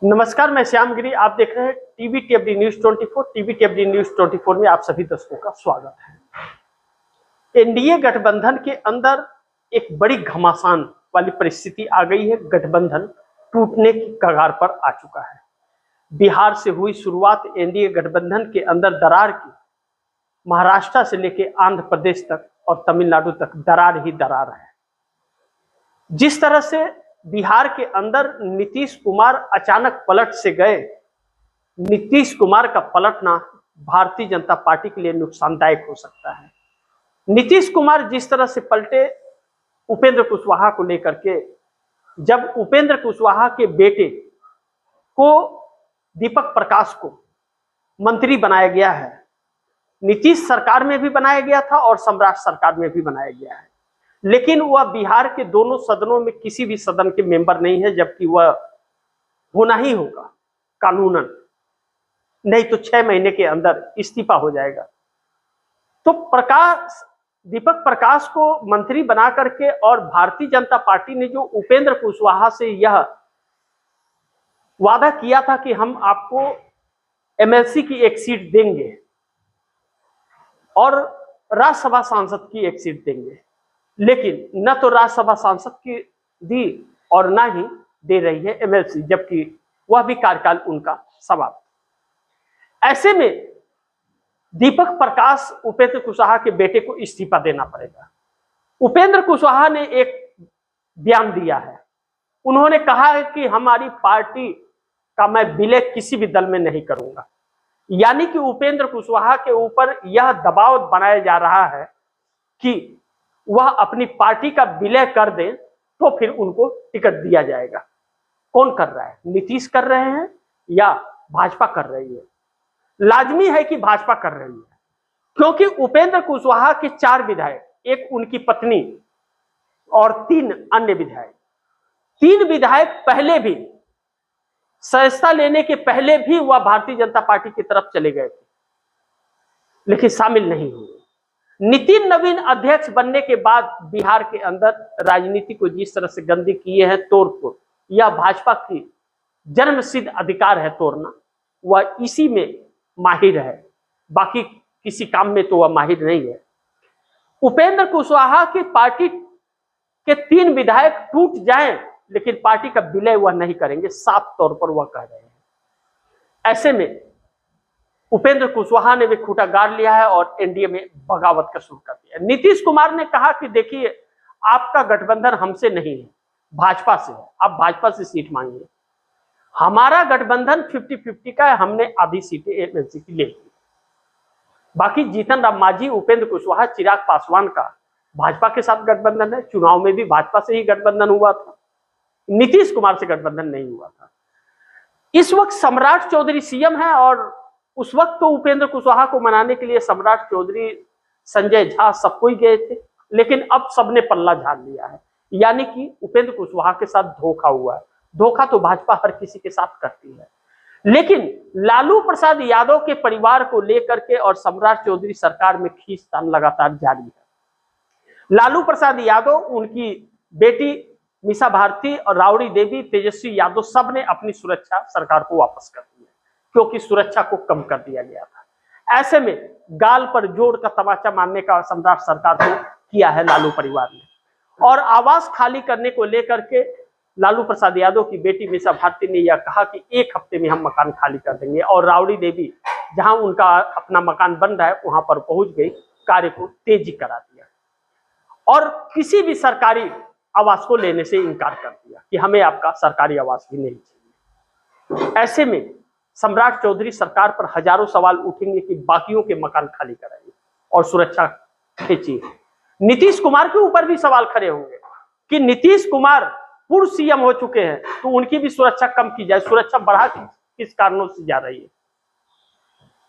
नमस्कार, मैं श्याम गिरी। आप देख रहे हैं टीवी टीएफडी न्यूज 24। टीवी टीएफडी न्यूज 24 में आप सभी दर्शकों का स्वागत है। एनडीए गठबंधन के अंदर एक बड़ी घमासान वाली परिस्थिति आ गई है। गठबंधन टूटने की कगार पर आ चुका है। बिहार से हुई शुरुआत एनडीए गठबंधन के अंदर दरार की, महाराष्ट्र से लेकर आंध्र प्रदेश तक और तमिलनाडु तक दरार ही दरार है। जिस तरह से बिहार के अंदर नीतीश कुमार अचानक पलट से गए, नीतीश कुमार का पलटना भारतीय जनता पार्टी के लिए नुकसानदायक हो सकता है। नीतीश कुमार जिस तरह से पलटे उपेंद्र कुशवाहा को लेकर के, जब उपेंद्र कुशवाहा के बेटे को, दीपक प्रकाश को मंत्री बनाया गया है, नीतीश सरकार में भी बनाया गया था और सम्राट सरकार में भी बनाया गया है, लेकिन वह बिहार के दोनों सदनों में किसी भी सदन के मेंबर नहीं है, जबकि वह होना ही होगा कानूनन, नहीं तो 6 महीने के अंदर इस्तीफा हो जाएगा। तो दीपक प्रकाश को मंत्री बना करके और भारतीय जनता पार्टी ने जो उपेंद्र कुशवाहा से यह वादा किया था कि हम आपको एमएलसी की एक सीट देंगे और राज्यसभा सांसद की एक सीट देंगे, लेकिन न तो राज्यसभा सांसद की दी और न ही दे रही है एमएलसी, जबकि वह भी कार्यकाल उनका समाप्त। ऐसे में दीपक प्रकाश उपेंद्र कुशवाहा के बेटे को इस्तीफा देना पड़ेगा। उपेंद्र कुशवाहा ने एक बयान दिया है। उन्होंने कहा है कि हमारी पार्टी का मैं विलय किसी भी दल में नहीं करूंगा, यानी कि उपेंद्र कुशवाहा के ऊपर यह दबाव बनाया जा रहा है कि वह अपनी पार्टी का विलय कर दें तो फिर उनको टिकट दिया जाएगा। कौन कर रहा है? नीतीश कर रहे हैं या भाजपा कर रही है? लाजमी है कि भाजपा कर रही है, क्योंकि उपेंद्र कुशवाहा के 4 विधायक, एक उनकी पत्नी और 3 अन्य विधायक, 3 विधायक पहले भी सदस्यता लेने के पहले भी वह भारतीय जनता पार्टी की तरफ चले गए थे, लेकिन शामिल नहीं हुए। नितिन नवीन अध्यक्ष बनने के बाद बिहार के अंदर राजनीति को जिस तरह से गंदी किए हैं, तोड़, यह भाजपा की जन्मसिद्ध अधिकार है तोड़ना। वह इसी में माहिर है, बाकी किसी काम में तो वह माहिर नहीं है। उपेंद्र कुशवाहा की पार्टी के 3 विधायक टूट जाएं, लेकिन पार्टी का विलय वह नहीं करेंगे, साफ तौर पर वह कह रहे हैं। ऐसे में उपेंद्र कुशवाहा ने भी खूंटा गाड़ लिया है और एनडीए में बगावत का शुरू कर दिया। नीतीश कुमार ने कहा कि देखिए, आपका गठबंधन हमसे नहीं है, भाजपा से है, आप भाजपा से सीट मांगिए। हमारा गठबंधन 50-50 का है, हमने आधी सीटें एमएलसी की ले ली। बाकी जीतन राम मांझी, उपेंद्र कुशवाहा, चिराग पासवान का भाजपा के साथ गठबंधन है। चुनाव में भी भाजपा से ही गठबंधन हुआ था, नीतीश कुमार से गठबंधन नहीं हुआ था। इस वक्त सम्राट चौधरी सीएम है और उस वक्त तो उपेंद्र कुशवाहा को मनाने के लिए सम्राट चौधरी, संजय झा सब कोई गए थे, लेकिन अब सबने पल्ला झाड़ लिया है, यानी कि उपेंद्र कुशवाहा के साथ धोखा हुआ है। धोखा तो भाजपा हर किसी के साथ करती है, लेकिन लालू प्रसाद यादव के परिवार को लेकर के और सम्राट चौधरी सरकार में खींचतान लगातार जारी है। लालू प्रसाद यादव, उनकी बेटी मीसा भारती और राबड़ी देवी, तेजस्वी यादव, सब ने अपनी सुरक्षा सरकार को वापस कर दी है, क्योंकि सुरक्षा को कम कर दिया गया था। ऐसे में गाल पर जोड़ का तमाचा मारने का सम्राट सरकार को किया है लालू परिवार ने। और आवास खाली करने को लेकर के लालू प्रसाद यादव की बेटी मीसा भारती ने यह कहा कि 1 हफ्ते में हम मकान खाली कर देंगे, और राबड़ी देवी जहां उनका अपना मकान बन रहा है वहां पर पहुंच गई, कार्य को तेजी करा दिया और किसी भी सरकारी आवास को लेने से इनकार कर दिया कि हमें आपका सरकारी आवास भी नहीं चाहिए। ऐसे में सम्राट चौधरी सरकार पर हजारों सवाल उठेंगे कि बाकियों के मकान खाली कराइए और सुरक्षा खींचिए। नीतीश कुमार के ऊपर भी सवाल खड़े होंगे कि नीतीश कुमार पूर्व सीएम हो चुके हैं, तो उनकी भी सुरक्षा कम की जाए, सुरक्षा बढ़ा किस कारणों से जा रही है।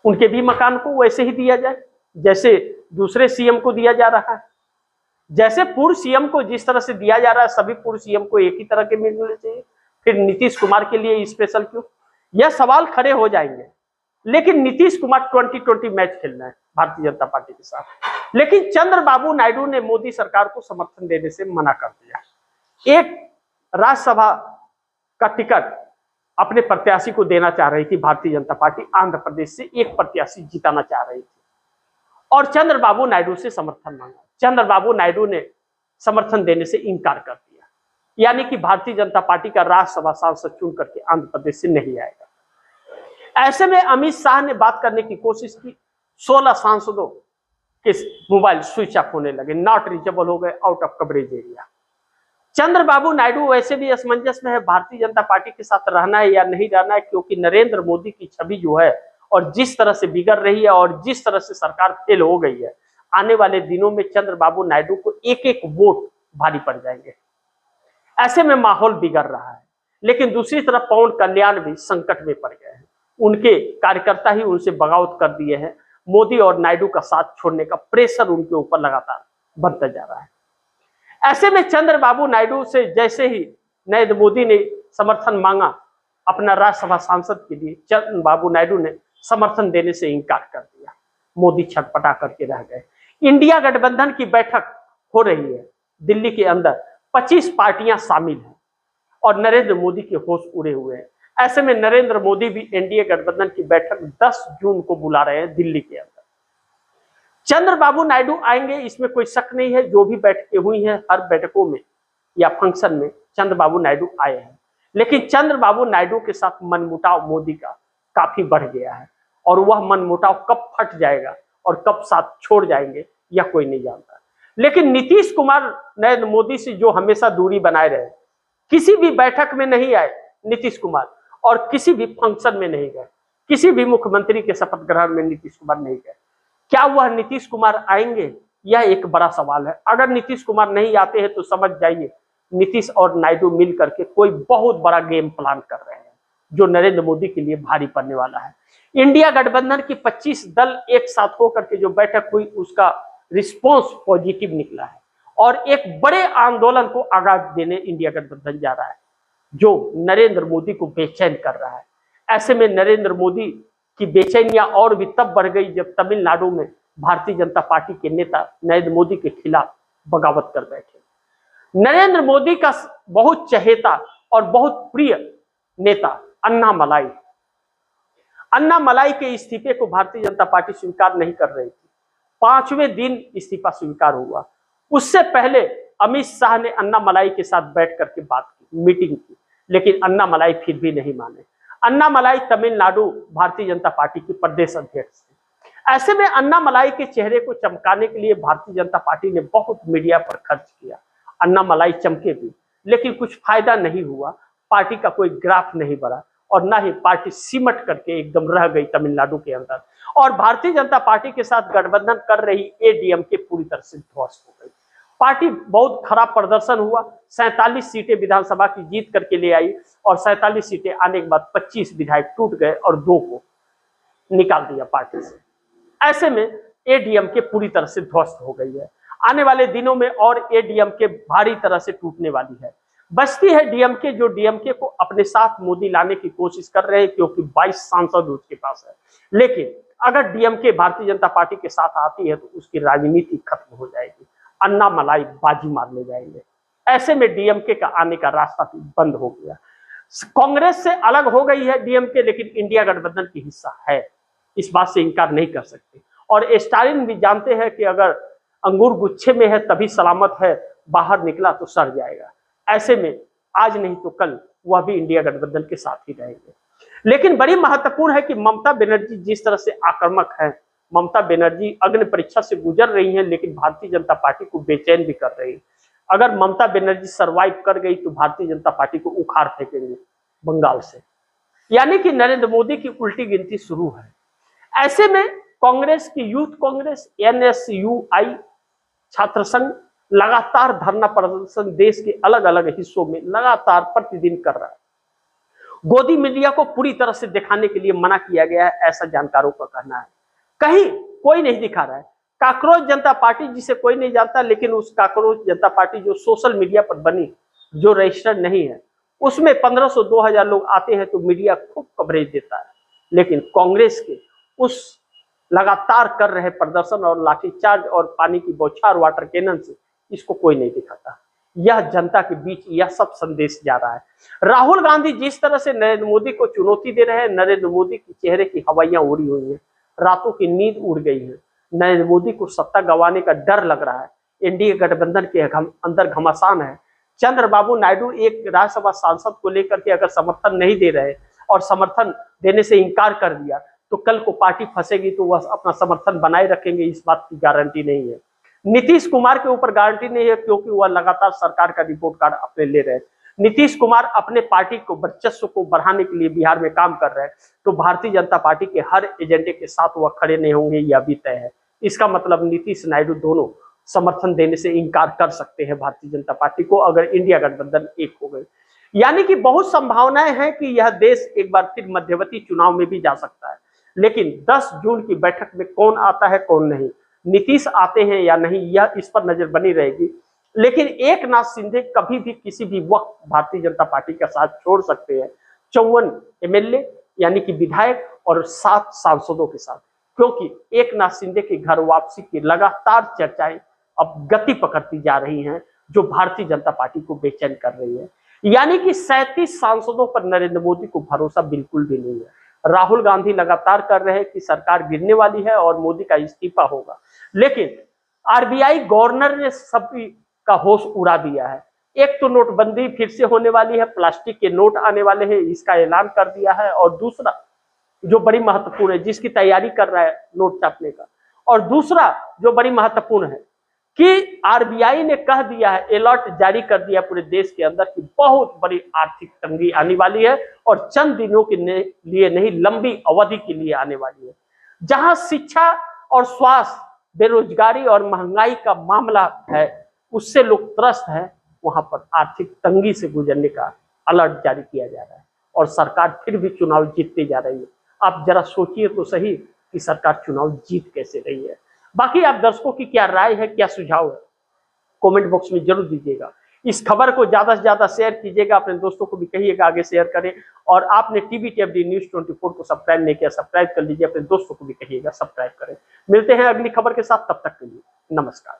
उनके भी मकान को वैसे ही दिया जाए जैसे दूसरे सीएम को दिया जा रहा है। जैसे पूर्व सीएम को जिस तरह से दिया जा रहा है, सभी पूर्व सीएम को एक ही तरह के मिलने चाहिए, फिर नीतीश कुमार के लिए स्पेशल क्यों? यह सवाल खड़े हो जाएंगे। लेकिन नीतीश कुमार 2020 मैच खेलना है भारतीय जनता पार्टी के साथ, लेकिन चंद्रबाबू नायडू ने मोदी सरकार को समर्थन देने से मना कर दिया। एक राज्यसभा का टिकट अपने प्रत्याशी को देना चाह रही थी भारतीय जनता पार्टी। आंध्र प्रदेश से एक प्रत्याशी जिताना चाह रही थी और चंद्रबाबू नायडू से समर्थन मांगा। चंद्रबाबू नायडू ने समर्थन देने से इनकार कर दिया, यानी कि भारतीय जनता पार्टी का राज्यसभा सांसद चुन करके आंध्र प्रदेश से नहीं आएगा। ऐसे में अमित शाह ने बात करने की कोशिश की, 16 सांसदों के मोबाइल स्विच ऑफ होने लगे, नॉट रीचेबल हो गए, out of coverage area. Chandrababu Naidu वैसे भी असमंजस में है, भारतीय जनता पार्टी के साथ रहना है या नहीं रहना है, क्योंकि नरेंद्र मोदी की छवि जो है और जिस तरह से बिगड़ रही है और जिस तरह से सरकार फेल हो गई है, आने वाले दिनों में चंद्रबाबू नायडू को एक एक वोट भारी पड़ जाएंगे। ऐसे में माहौल बिगड़ रहा है। लेकिन दूसरी तरफ पवन कल्याण भी संकट में पड़ गए हैं, उनके कार्यकर्ता ही उनसे बगावत कर दिए हैं। मोदी और नायडू का साथ छोड़ने का प्रेशर उनके ऊपर लगातार बढ़ता जा रहा है। ऐसे में चंद्रबाबू नायडू से जैसे ही नरेंद्र मोदी ने समर्थन मांगा अपना राज्यसभा सांसद के लिए, चंद्रबाबू नायडू ने समर्थन देने से इनकार कर दिया। मोदी छटपटा करके रह गए। इंडिया गठबंधन की बैठक हो रही है दिल्ली के अंदर, 25 पार्टियां शामिल हैं और नरेंद्र मोदी के होश उड़े हुए हैं। ऐसे में नरेंद्र मोदी भी एनडीए गठबंधन की बैठक 10 जून को बुला रहे हैं दिल्ली के अंदर। चंद्रबाबू नायडू आएंगे, इसमें कोई शक नहीं है। जो भी बैठकें हुई हैं, हर बैठकों में या फंक्शन में चंद्रबाबू नायडू आए हैं। लेकिन चंद्रबाबू नायडू के साथ मनमुटाव मोदी का काफी बढ़ गया है और वह मनमुटाव कब फट जाएगा और कब साथ छोड़ जाएंगे यह कोई नहीं जानता। लेकिन नीतीश कुमार नरेंद्र मोदी से जो हमेशा दूरी बनाए रहे, किसी भी बैठक में नहीं आए नीतीश कुमार और किसी भी फंक्शन में नहीं गए, किसी भी मुख्यमंत्री के शपथ ग्रहण में नीतीश कुमार नहीं गए। क्या वह नीतीश कुमार आएंगे, यह एक बड़ा सवाल है। अगर नीतीश कुमार नहीं आते हैं तो समझ जाइए नीतीश और नायडू मिल करके कोई बहुत बड़ा गेम प्लान कर रहे हैं जो नरेंद्र मोदी के लिए भारी पड़ने वाला है। इंडिया गठबंधन की 25 दल एक साथ होकर के जो बैठक हुई, उसका रिस्पॉन्स पॉजिटिव निकला है और एक बड़े आंदोलन को आगाज देने इंडिया गठबंधन जा रहा है जो नरेंद्र मोदी को बेचैन कर रहा है। ऐसे में नरेंद्र मोदी की बेचैनियां और भी तब बढ़ गई जब तमिलनाडु में भारतीय जनता पार्टी के नेता नरेंद्र मोदी के खिलाफ बगावत कर बैठे। नरेंद्र मोदी का बहुत चहेता और बहुत प्रिय नेता अन्ना मलाई के इस्तीफे को भारतीय जनता पार्टी स्वीकार नहीं कर रही थी। 5वें दिन इस्तीफा स्वीकार हुआ। उससे पहले अमित शाह ने अन्ना मलाई के साथ बैठ करके बात की, मीटिंग की, लेकिन अन्ना मलाई फिर भी नहीं माने। अन्ना मलाई तमिलनाडु भारतीय जनता पार्टी की प्रदेश अध्यक्ष थे। ऐसे में अन्ना मलाई के चेहरे को चमकाने के लिए भारतीय जनता पार्टी ने बहुत मीडिया पर खर्च किया। अन्ना मलाई चमके भी, लेकिन कुछ फायदा नहीं हुआ। पार्टी का कोई ग्राफ नहीं बढ़ा और ना ही पार्टी सिमट करके एकदम रह गई तमिलनाडु के अंदर। और भारतीय जनता पार्टी के साथ गठबंधन कर रही एडीएमके पूरी तरह से ध्वस्त हो गई। पार्टी बहुत खराब प्रदर्शन हुआ, 47 सीटें विधानसभा की जीत करके ले आई और 47 सीटें आने के बाद 25 विधायक टूट गए और 2 को निकाल दिया पार्टी से। ऐसे में एडीएमके पूरी तरह से ध्वस्त हो गई है। आने वाले दिनों में और एडीएमके भारी तरह से टूटने वाली है। बचती है डीएमके, जो डीएमके को अपने साथ मोदी लाने की कोशिश कर रहे हैं क्योंकि 22 सांसद उसके पास है। लेकिन अगर डीएमके भारतीय जनता पार्टी के साथ आती है तो उसकी राजनीति खत्म हो जाएगी, अन्ना मलाई बाजी मारने जाएंगे। ऐसे में डीएमके का आने का रास्ता बंद हो गया। कांग्रेस से अलग हो गई है डीएमके, लेकिन इंडिया गठबंधन की हिस्सा है, इस बात से इनकार नहीं कर सकते। और स्टालिन भी जानते हैं कि अगर अंगूर गुच्छे में है तभी सलामत है, बाहर निकला तो सड़ जाएगा। ऐसे में आज नहीं तो कल वह भी इंडिया गठबंधन के साथ ही रहेंगे। लेकिन बड़ी महत्वपूर्ण है कि ममता बनर्जी जिस तरह से आक्रामक है, ममता बनर्जी अग्नि परीक्षा से गुजर रही हैं, लेकिन भारतीय जनता पार्टी को बेचैन भी कर रही है। अगर ममता बनर्जी सरवाइव कर गई तो भारतीय जनता पार्टी को उखाड़ फेंकेंगे बंगाल से, यानी कि नरेंद्र मोदी की उल्टी गिनती शुरू है। ऐसे में कांग्रेस की यूथ कांग्रेस, एनएसयूआई छात्र संघ लगातार धरना प्रदर्शन देश के अलग अलग हिस्सों में लगातार प्रतिदिन कर रहा है। गोदी मीडिया को पूरी तरह से दिखाने के लिए मना किया गया है, ऐसा जानकारों का कहना है। कहीं कोई नहीं दिखा रहा है। काकरोच जनता पार्टी जिसे कोई नहीं जानता, लेकिन उस काकरोच जनता पार्टी जो सोशल मीडिया पर बनी, जो रजिस्टर्ड नहीं है, उसमें 1500-2000 लोग आते हैं तो मीडिया खूब कवरेज देता है। लेकिन कांग्रेस के उस लगातार कर रहे प्रदर्शन और लाठीचार्ज और पानी की बौछार वाटर कैनन से इसको कोई नहीं दिखाता। यह जनता के बीच यह सब संदेश जा रहा है। राहुल गांधी जिस तरह से नरेंद्र मोदी को चुनौती दे रहे हैं, नरेंद्र मोदी के चेहरे की हवाइयां उड़ी हुई हैं, रातों की नींद उड़ गई है। नरेंद्र मोदी को सत्ता गंवाने का डर लग रहा है। एनडीए गठबंधन के अंदर घमासान है। चंद्रबाबू नायडू एक राज्यसभा सांसद को लेकर के अगर समर्थन नहीं दे रहे और समर्थन देने से इनकार कर दिया तो कल को पार्टी फंसेगी तो वह अपना समर्थन बनाए रखेंगे, इस बात की गारंटी नहीं है। नीतीश कुमार के ऊपर गारंटी नहीं है क्योंकि वह लगातार सरकार का रिपोर्ट कार्ड अपने ले रहे हैं। नीतीश कुमार अपने पार्टी को वर्चस्व को बढ़ाने के लिए बिहार में काम कर रहे हैं, तो भारतीय जनता पार्टी के हर एजेंडे के साथ वह खड़े नहीं होंगे, यह भी तय है। इसका मतलब नीतीश नायडू दोनों समर्थन देने से इनकार कर सकते हैं भारतीय जनता पार्टी को, अगर इंडिया गठबंधन एक हो गए। यानी कि बहुत संभावनाएं हैं कि यह देश एक बार फिर मध्यवर्ती चुनाव में भी जा सकता है। लेकिन 10 जून की बैठक में कौन आता है कौन नहीं, नीतीश आते हैं या नहीं, यह इस पर नजर बनी रहेगी। लेकिन एकनाथ शिंदे कभी भी किसी भी वक्त भारतीय जनता पार्टी का साथ छोड़ सकते हैं 54 एमएलए यानी कि विधायक और 7 सांसदों के साथ, क्योंकि एकनाथ शिंदे की घर वापसी की लगातार चर्चाएं अब गति पकड़ती जा रही हैं, जो भारतीय जनता पार्टी को बेचैन कर रही है। यानी कि 37 सांसदों पर नरेंद्र मोदी को भरोसा बिल्कुल भी नहीं है। राहुल गांधी लगातार कर रहे हैं कि सरकार गिरने वाली है और मोदी का इस्तीफा होगा, लेकिन आरबीआई गवर्नर ने सभी का होश उड़ा दिया है। एक तो नोटबंदी फिर से होने वाली है, प्लास्टिक के नोट आने वाले हैं, इसका ऐलान कर दिया है। और दूसरा जो बड़ी महत्वपूर्ण है, जिसकी तैयारी कर रहा है नोट छापने का, और दूसरा जो बड़ी महत्वपूर्ण है कि आरबीआई ने कह दिया है, अलर्ट जारी कर दिया पूरे देश के अंदर कि बहुत बड़ी आर्थिक तंगी आने वाली है और चंद दिनों के लिए नहीं, लंबी अवधि के लिए आने वाली है। जहां शिक्षा और स्वास्थ्य, बेरोजगारी और महंगाई का मामला है, उससे लोग त्रस्त हैं, वहां पर आर्थिक तंगी से गुजरने का अलर्ट जारी किया जा रहा है और सरकार फिर भी चुनाव जीतती जा रही है। आप जरा सोचिए तो सही कि सरकार चुनाव जीत कैसे रही है। बाकी आप दर्शकों की क्या राय है, क्या सुझाव है, कमेंट बॉक्स में जरूर दीजिएगा। इस खबर को ज्यादा से ज्यादा शेयर कीजिएगा, अपने दोस्तों को भी कहिएगा आगे शेयर करें। और आपने टीवी न्यूज़ 24 को सब्सक्राइब नहीं किया, सब्सक्राइब कर लीजिए, अपने दोस्तों को भी कहिएगा सब्सक्राइब करें। मिलते हैं अगली खबर के साथ, तब तक के लिए नमस्कार।